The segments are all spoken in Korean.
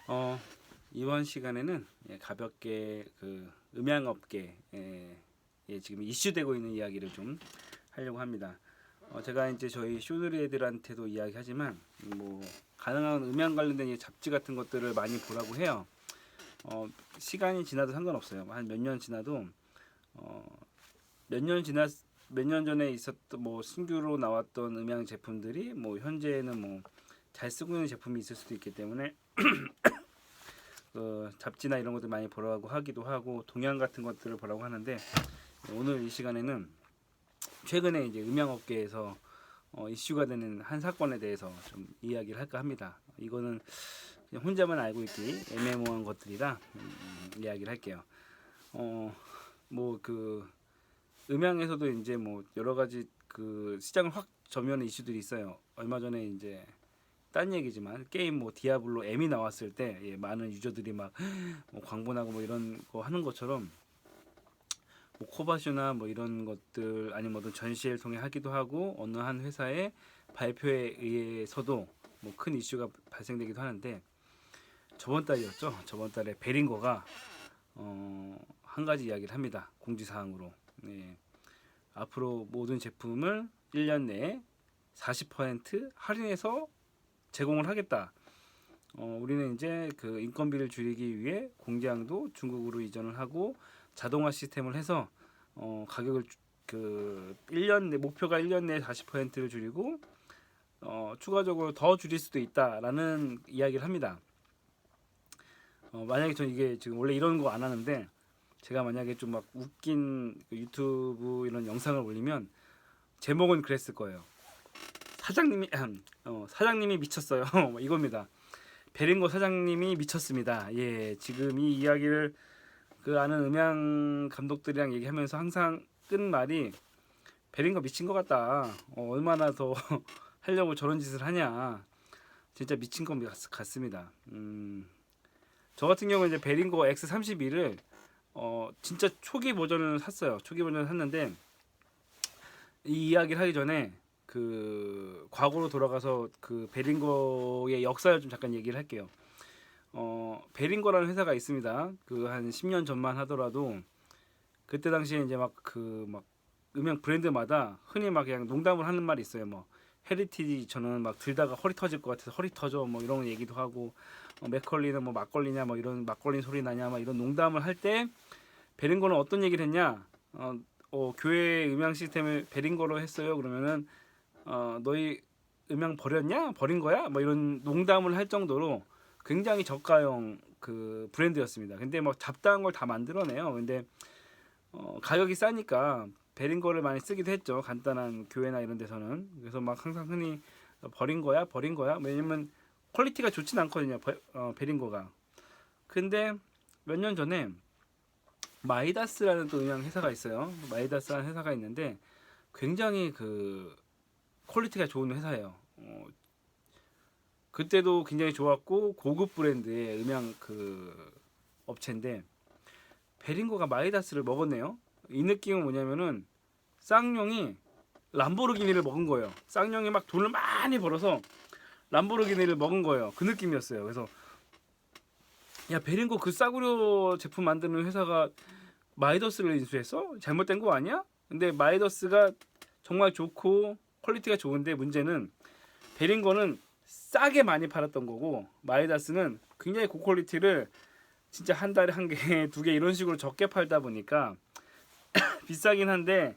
어, 이번 시간에는 가볍게 그 음향업계 지금 이슈되고 있는 이야기를 좀 하려고 합니다. 제가 이제 저희 쇼누리 애들한테도 이야기하지만 뭐 가능한 음향 관련된 이 잡지 같은 것들을 많이 보라고 해요. 시간이 지나도 상관없어요. 한 몇 년 지나도 몇 년 지났 몇 년 전에 있었던 뭐 신규로 나왔던 음향 제품들이 뭐 현재는 뭐 잘 쓰고 있는 제품이 있을 수도 있기 때문에 그 잡지나 이런 것들 많이 보라고 하기도 하고 동향 같은 것들을 보라고 하는데, 오늘 이 시간에는 최근에 이제 음향업계에서 이슈가 되는 한 사건에 대해서 좀 이야기를 할까 합니다. 이거는 그냥 혼자만 알고 있기 애매모호한 것들이라 이야기를 할게요. 뭐 그 음향에서도 이제 뭐 여러 가지 그 시장을 확 점유하는 이슈들이 있어요. 얼마 전에 이제 딴 얘기지만 게임 뭐 디아블로 M이 나왔을 때 많은 유저들이 막 뭐 광분하고 뭐 이런 거 하는 것처럼 뭐 코바슈나 뭐 이런 것들 아니면 어떤 전시회를 통해 하기도 하고 어느 한 회사의 발표에 의해서도 뭐 큰 이슈가 발생되기도 하는데, 저번 달이었죠. 저번 달에 베링거가 한 가지 이야기를 합니다. 공지사항으로. 네. 앞으로 모든 제품을 1년 내에 40% 할인해서 제공을 하겠다. 우리는 이제 그 인건비를 줄이기 위해 공장도 중국으로 이전을 하고 자동화 시스템을 해서 가격을 그 1년 내 목표가 1년 내에 40%를 줄이고 추가적으로 더 줄일 수도 있다라는 이야기를 합니다. 만약에 전 이게 지금 원래 이런 거 안 하는데, 제가 만약에 좀 막 웃긴 그 유튜브 이런 영상을 올리면 제목은 그랬을 거예요. 사장님이 사장님이 미쳤어요. 뭐 이겁니다. 베링거 사장님이 미쳤습니다. 예, 지금 이 이야기를 그 아는 음향 감독들이랑 얘기하면서 항상 끈 말이 베링거 미친 것 같다. 얼마나 더 하려고 저런 짓을 하냐. 진짜 미친 것 같습니다. 저 같은 경우는 이제 베링거 X32를 진짜 초기 버전을 샀어요. 초기 버전을 샀는데 이 이야기를 하기 전에 그 과거로 돌아가서 그 베링거의 역사를 좀 잠깐 얘기를 할게요. 베링거라는 회사가 있습니다. 그 한 10년 전만 하더라도 그때 당시에 이제 막 그 막 음향 브랜드마다 흔히 막 그냥 농담을 하는 말이 있어요. 뭐 헤리티지 저는 막 들다가 허리 터질 것 같아서 허리 터져 뭐 이런 얘기도 하고, 맥컬리는 뭐 막걸리냐 뭐 이런 막걸리 소리 나냐 막 이런 농담을 할 때 베링거는 어떤 얘기를 했냐? 교회 음향 시스템을 베링거로 했어요. 그러면은 너희 음향 버렸냐? 버린 거야? 뭐 이런 농담을 할 정도로 굉장히 저가형 그 브랜드였습니다. 근데 뭐 잡다한 걸 다 만들어내요. 근데 가격이 싸니까 베링거를 많이 쓰기도 했죠. 간단한 교회나 이런 데서는. 그래서 막 항상 흔히 버린 거야, 버린 거야. 왜냐면 퀄리티가 좋진 않거든요. 베링거가. 근데 몇 년 전에 마이다스라는 또 음향 회사가 있어요. 마이다스라는 회사가 있는데 굉장히 그 퀄리티가 좋은 회사예요. 그때도 굉장히 좋았고 고급 브랜드의 음향 그 업체인데 베링거가 마이다스를 먹었네요. 이 느낌은 뭐냐면은 쌍용이 람보르기니를 먹은 거예요. 쌍용이 막 돈을 많이 벌어서 람보르기니를 먹은 거예요. 그 느낌이었어요. 그래서 야, 베링거 그 싸구려 제품 만드는 회사가 마이더스를 인수했어? 잘못된 거 아니야? 근데 마이더스가 정말 좋고 퀄리티가 좋은데 문제는 베링거는 싸게 많이 팔았던 거고 마이다스는 굉장히 고퀄리티를 진짜 한 달에 한 개, 두 개 이런 식으로 적게 팔다 보니까 비싸긴 한데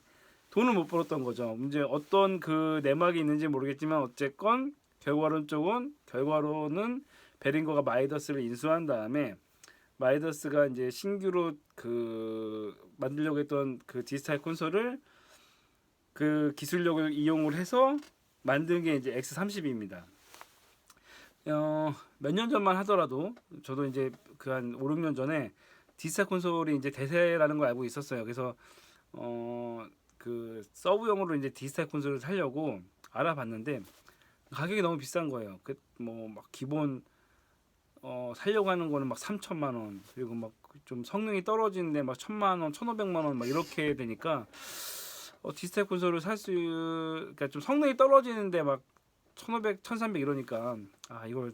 돈을 못 벌었던 거죠. 문제 어떤 그 내막이 있는지 모르겠지만 어쨌건 결과로는 베링거가 마이더스를 인수한 다음에 마이더스가 이제 신규로 그 만들려고 했던 그 디지털 콘솔을 그 기술력을 이용을 해서 만든 게 이제 X32입니다. 몇 년 전만 하더라도 저도 이제 그 한 5, 6년 전에 디지털 콘솔이 이제 대세라는 걸 알고 있었어요. 그래서 그 서브용으로 이제 디지털 콘솔을 사려고 알아봤는데 가격이 너무 비싼 거예요. 그 뭐 막 기본 살려고 하는 거는 막 3천만 원, 그리고 막 좀 성능이 떨어지는데 막 1,000만 원, 1,500만 원 막 이렇게 되니까 디지털 콘솔을 그러니까 좀 성능이 떨어지는데 막 1,500, 1,300 이러니까 이걸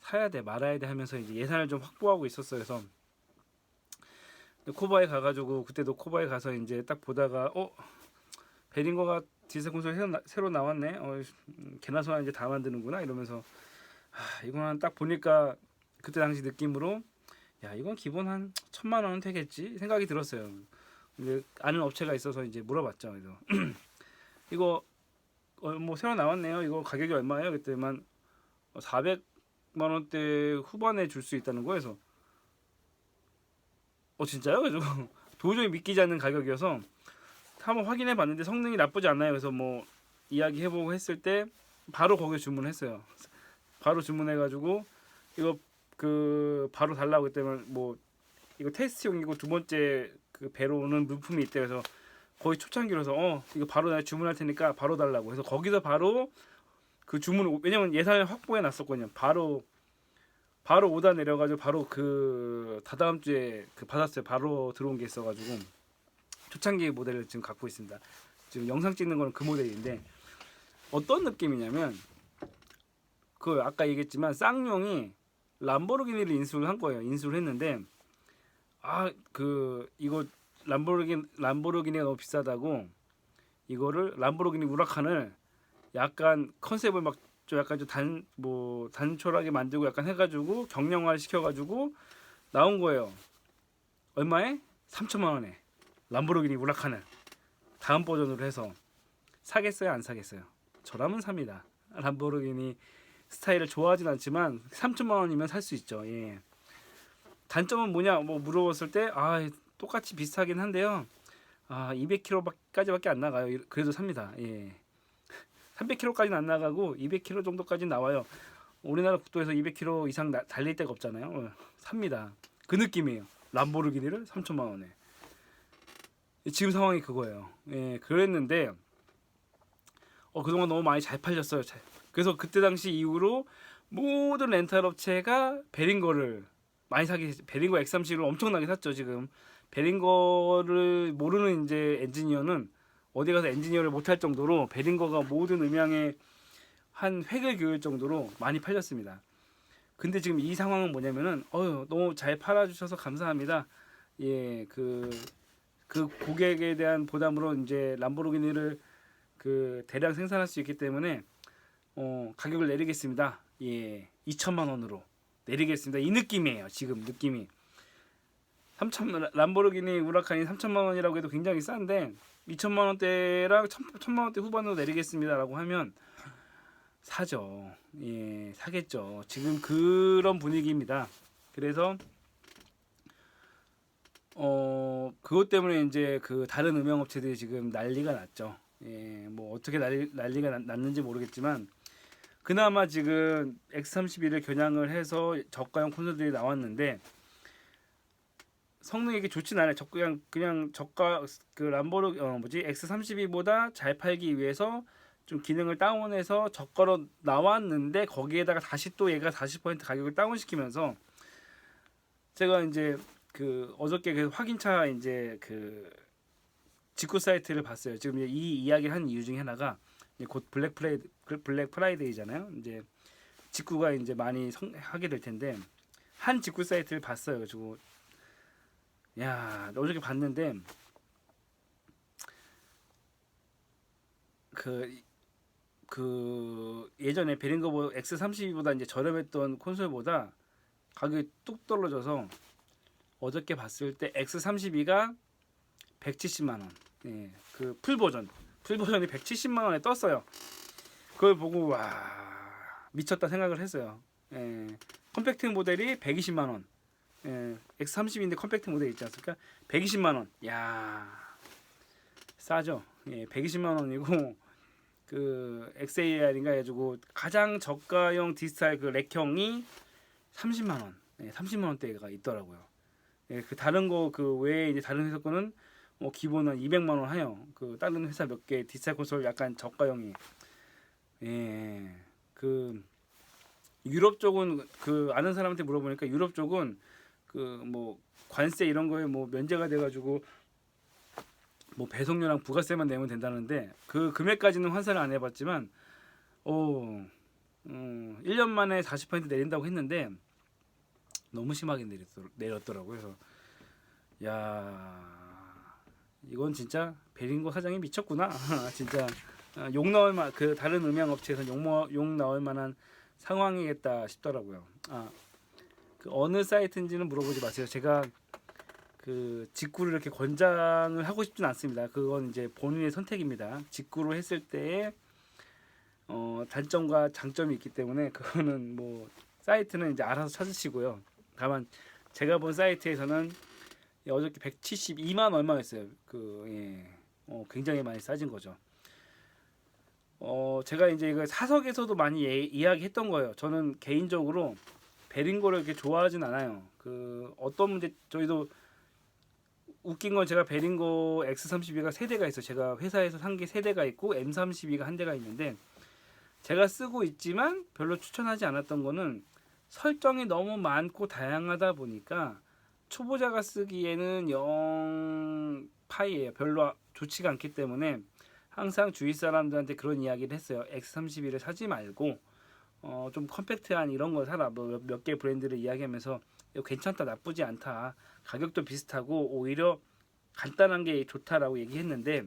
사야 돼 말아야 돼 하면서 이제 예산을 좀 확보하고 있었어요. 그래서 코바에 가가지고 그때도 코바에 가서 이제 딱 보다가 베링거가 디지털 콘솔 새로 나왔네. 개나 소나 이제 다 만드는구나 이러면서 이거는 딱 보니까 그때 당시 느낌으로 야 이건 기본 한 1,000만 원은 되겠지 생각이 들었어요. 근데 아는 업체가 있어서 이제 물어봤죠. 그래서 이거 뭐 새로 나왔네요. 이거 가격이 얼마예요? 그때만 400만 원대 후반에 줄 수 있다는 거에서 진짜요? 그래서 도저히 믿기지 않는 가격이어서 한번 확인해 봤는데 성능이 나쁘지 않아요. 그래서 뭐 이야기해보고 했을 때 바로 거기에 주문했어요. 바로 주문해가지고 이거 바로 달라고 그때만 뭐 이거 테스트용이고 두 번째 그 배로 오는 물품이 있대. 그래서 거의 초창기로서 이거 바로 내가 주문할 테니까 바로 달라고 해서 거기서 바로 그 주문 왜냐면 예산을 확보해 놨었거든요. 바로 오다 내려가지고 바로 그 다다음 주에 받았어요. 바로 들어온 게 있어가지고 초창기 모델을 지금 갖고 있습니다. 지금 영상 찍는 거는 그 모델인데 어떤 느낌이냐면 그 아까 얘기했지만 쌍용이 람보르기니를 인수를 한 거예요. 인수를 했는데 이거 람보르기니가 너무 비싸다고 이거를 람보르기니 우라칸을 약간 컨셉을 막 좀 약간 좀 단촐하게 만들고 약간 해가지고 경량화 시켜가지고 나온 거예요. 얼마에? 3천만 원에 람보르기니 우라칸을 다음 버전으로 해서 사겠어요? 안 사겠어요? 저라면 삽니다. 람보르기니 스타일을 좋아하진 않지만 3천만 원이면 살 수 있죠. 예. 단점은 뭐냐 뭐 물어봤을 때 똑같이 비슷하긴 한데요. 200km까지밖에 안 나가요. 그래도 삽니다. 예. 300km까지는 안 나가고 200km 정도까지 나와요. 우리나라 국도에서 200km 이상 달릴 데가 없잖아요. 삽니다. 그 느낌이에요. 람보르기니를 3천만 원에. 지금 상황이 그거예요. 예, 그랬는데 그동안 너무 많이 잘 팔렸어요. 그래서 그때 당시 이후로 모든 렌탈 업체가 베링거를 많이 베링거 X30을 엄청나게 샀죠. 지금 베링거를 모르는 이제 엔지니어는 어디 가서 엔지니어를 못할 정도로 베링거가 모든 음향에 한 획을 그을 정도로 많이 팔렸습니다. 근데 지금 이 상황은 뭐냐면은 너무 잘 팔아주셔서 감사합니다. 예, 그 고객에 대한 보담으로 이제 람보르기니를 대량 생산할 수 있기 때문에 가격을 내리겠습니다. 예, 2천만 원으로 내리겠습니다. 이 느낌이에요. 지금 느낌이 람보르기니 우라칸이 3천만 원이라고 해도 굉장히 싼데 2천만 원대랑 1천만 원대 후반으로 내리겠습니다라고 하면 사죠. 예, 사겠죠. 지금 그런 분위기입니다. 그래서 그것 때문에 이제 다른 음향 업체들이 지금 난리가 났죠. 예, 뭐 어떻게 난리가 났는지 모르겠지만 그나마 지금 X31을 겨냥을 해서 저가형 콘솔들이 나왔는데 성능이 이렇게 좋진 않아요. 그냥 저가 X32보다 잘 팔기 위해서 좀 기능을 다운해서 저가로 나왔는데 거기에다가 다시 또 얘가 40% 가격을 다운시키면서 제가 이제 어저께 확인차 이제 직구 사이트를 봤어요. 지금 이 이야기를 한 이유 중에 하나가 곧 블랙 프라이데이잖아요. 이제 직구가 이제 많이 하게 될 텐데 한 직구 사이트를 봤어요. 그리고 어저께 봤는데 예전에 베링거 X32보다 이제 저렴했던 콘솔보다 가격이 뚝 떨어져서 어저께 봤을 때 X32가 170만 원. 예, 풀 버전이 170만 원에 떴어요. 그걸 보고 미쳤다 생각을 했어요. 예, 컴팩트 모델이 120만 원. 예, X30인데 컴팩트 모델 있지 않습니까? 120만 원. 싸죠. 예, 120만 원이고 XAR인가 해가지고 가장 저가형 디지털 렉형이 30만 원. 예, 30만 원대가 있더라고요. 예, 다른 거 외에 이제 다른 회사 거는 기본은 200만 원 해요. 다른 회사 몇 개 디지털 콘솔 약간 저가형이. 예, 유럽 쪽은 아는 사람한테 물어보니까 유럽 쪽은 뭐 관세 이런 거에 뭐 면제가 돼가지고 뭐 배송료랑 부가세만 내면 된다는데 금액까지는 환산을 안 해봤지만 1년 만에 40% 내린다고 했는데 너무 심하게 내렸더라고요. 그래서 야, 이건 진짜 베링거 사장이 미쳤구나. 진짜 욕 나올 그 다른 음향 업체에서 욕 나올 만한 상황이겠다 싶더라고요. 그 어느 사이트인지는 물어보지 마세요. 제가 그 직구를 이렇게 권장을 하고 싶진 않습니다. 그건 이제 본인의 선택입니다. 직구로 했을 때의 단점과 장점이 있기 때문에 그거는 뭐 사이트는 이제 알아서 찾으시고요. 다만 제가 본 사이트에서는 어저께 172만 얼마였어요. 굉장히 많이 싸진 거죠. 제가 이제 이거 사석에서도 많이 이야기했던 거예요. 저는 개인적으로 베링거를 이렇게 좋아하진 않아요. 그 어떤 문제 저희도 웃긴 건 제가 베링거 X32가 세 대가 있어요. 제가 회사에서 산 게 세 대가 있고 M32가 한 대가 있는데 제가 쓰고 있지만 별로 추천하지 않았던 거는 설정이 너무 많고 다양하다 보니까 초보자가 쓰기에는 영 파이예요. 별로 좋지가 않기 때문에 항상 주위 사람들한테 그런 이야기를 했어요. X32를 사지 말고 좀 컴팩트한 이런 걸 사라. 뭐 몇 개 브랜드를 이야기하면서 이거 괜찮다, 나쁘지 않다, 가격도 비슷하고 오히려 간단한 게 좋다라고 얘기했는데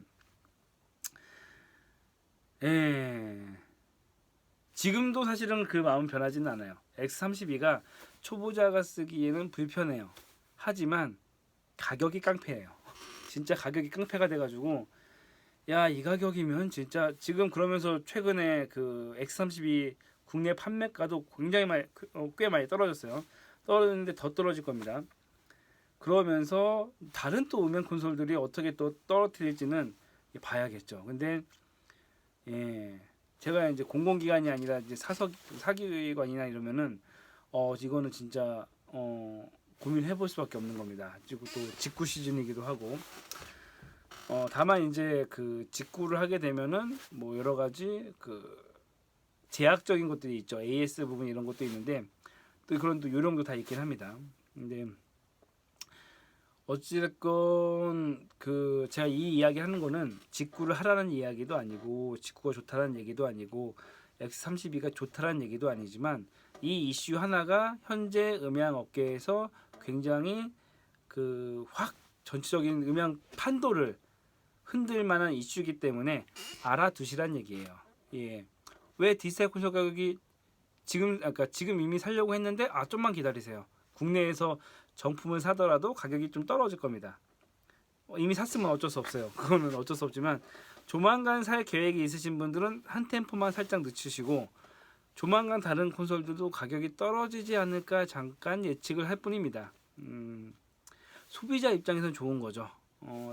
지금도 사실은 그 마음 변하지는 않아요. X32가 초보자가 쓰기에는 불편해요. 하지만 가격이 깡패예요. 진짜 가격이 깡패가 돼가지고 야, 이 가격이면 진짜 지금 그러면서 최근에 그 X32 국내 판매가도 굉장히 많이 꽤 많이 떨어졌어요. 떨어졌는데 더 떨어질 겁니다. 그러면서 다른 또 음향 콘솔들이 어떻게 또 떨어뜨릴지는 봐야겠죠. 근데 제가 이제 공공기관이 아니라 이제 사기관이나 이러면은 이거는 진짜 고민해 볼 수밖에 없는 겁니다. 그리고 또 직구 시즌이기도 하고 다만 이제 그 직구를 하게 되면은 뭐 여러 가지 그 제약적인 것들이 있죠. AS 부분 이런 것도 있는데 또 그런 또 요령도 다 있긴 합니다. 근데 어찌됐건 그 제가 이 이야기 하는 거는 직구를 하라는 이야기도 아니고 직구가 좋다는 얘기도 아니고 X32가 좋다는 얘기도 아니지만 이 이슈 하나가 현재 음향 업계에서 굉장히 그 확 전체적인 음향 판도를 흔들 만한 이슈이기 때문에 알아두시란 얘기예요. 예. 왜 디지털 콘솔 가격이 지금 이미 살려고 했는데 좀만 기다리세요. 국내에서 정품을 사더라도 가격이 좀 떨어질 겁니다. 이미 샀으면 어쩔 수 없어요. 그거는 어쩔 수 없지만 조만간 살 계획이 있으신 분들은 한 템포만 살짝 늦추시고 조만간 다른 콘솔들도 가격이 떨어지지 않을까 잠깐 예측을 할 뿐입니다. 소비자 입장에서는 좋은 거죠.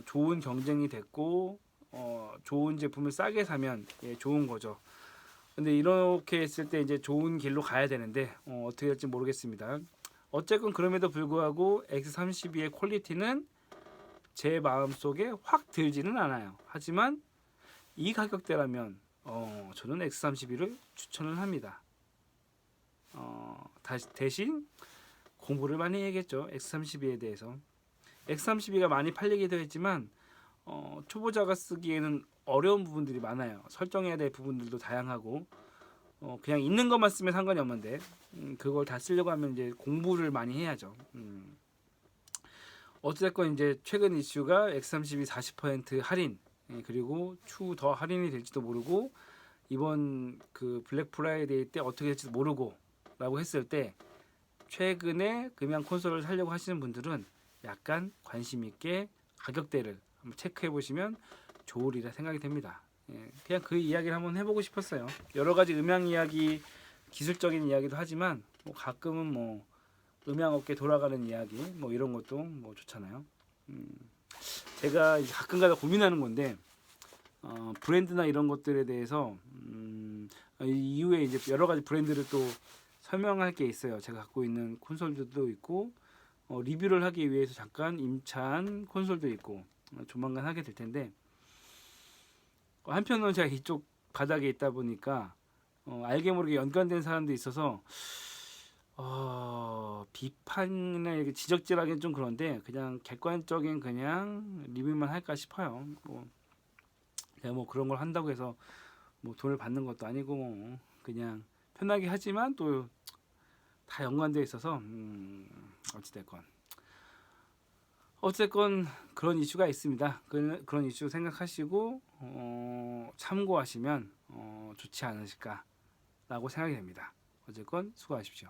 좋은 경쟁이 됐고 좋은 제품을 싸게 사면 좋은 거죠. 근데 이렇게 했을 때 이제 좋은 길로 가야 되는데 어떻게 될지 모르겠습니다. 어쨌건 그럼에도 불구하고 X32의 퀄리티는 제 마음속에 확 들지는 않아요. 하지만 이 가격대라면 저는 X32를 추천을 합니다. 대신 공부를 많이 해야겠죠. X32에 대해서. X32가 많이 팔리기도 했지만 초보자가 쓰기에는 어려운 부분들이 많아요. 설정해야 될 부분들도 다양하고 그냥 있는 것만 쓰면 상관이 없는데 그걸 다 쓰려고 하면 이제 공부를 많이 해야죠. 어쨌건 이제 최근 이슈가 X32 40% 할인 그리고 추후 더 할인이 될지도 모르고 이번 그 블랙 프라이데이 때 어떻게 될지도 모르고라고 했을 때 최근에 금양 콘솔을 사려고 하시는 분들은 약간 관심 있게 가격대를 한번 체크해 보시면 좋으리라 생각이 됩니다. 그냥 그 이야기를 한번 해보고 싶었어요. 여러 가지 음향 이야기, 기술적인 이야기도 하지만 뭐 가끔은 뭐 음향업계 돌아가는 이야기 뭐 이런 것도 뭐 좋잖아요. 제가 이제 가끔가다 고민하는 건데 브랜드나 이런 것들에 대해서 이후에 이제 여러 가지 브랜드를 또 설명할 게 있어요. 제가 갖고 있는 콘솔들도 있고 리뷰를 하기 위해서 잠깐 임차한 콘솔도 있고 조만간 하게 될 텐데 한편으로는 제가 이쪽 바닥에 있다 보니까 알게 모르게 연관된 사람도 있어서 비판이나 이렇게 지적질하기는 좀 그런데 그냥 객관적인 그냥 리뷰만 할까 싶어요. 제가 뭐 그런 걸 한다고 해서 뭐 돈을 받는 것도 아니고 그냥 편하게 하지만 또 다 연관되어 있어서 어쨌건 그런 이슈가 있습니다. 그런 이슈 생각하시고 참고하시면 좋지 않으실까라고 생각이 됩니다. 어쨌건 수고하십시오.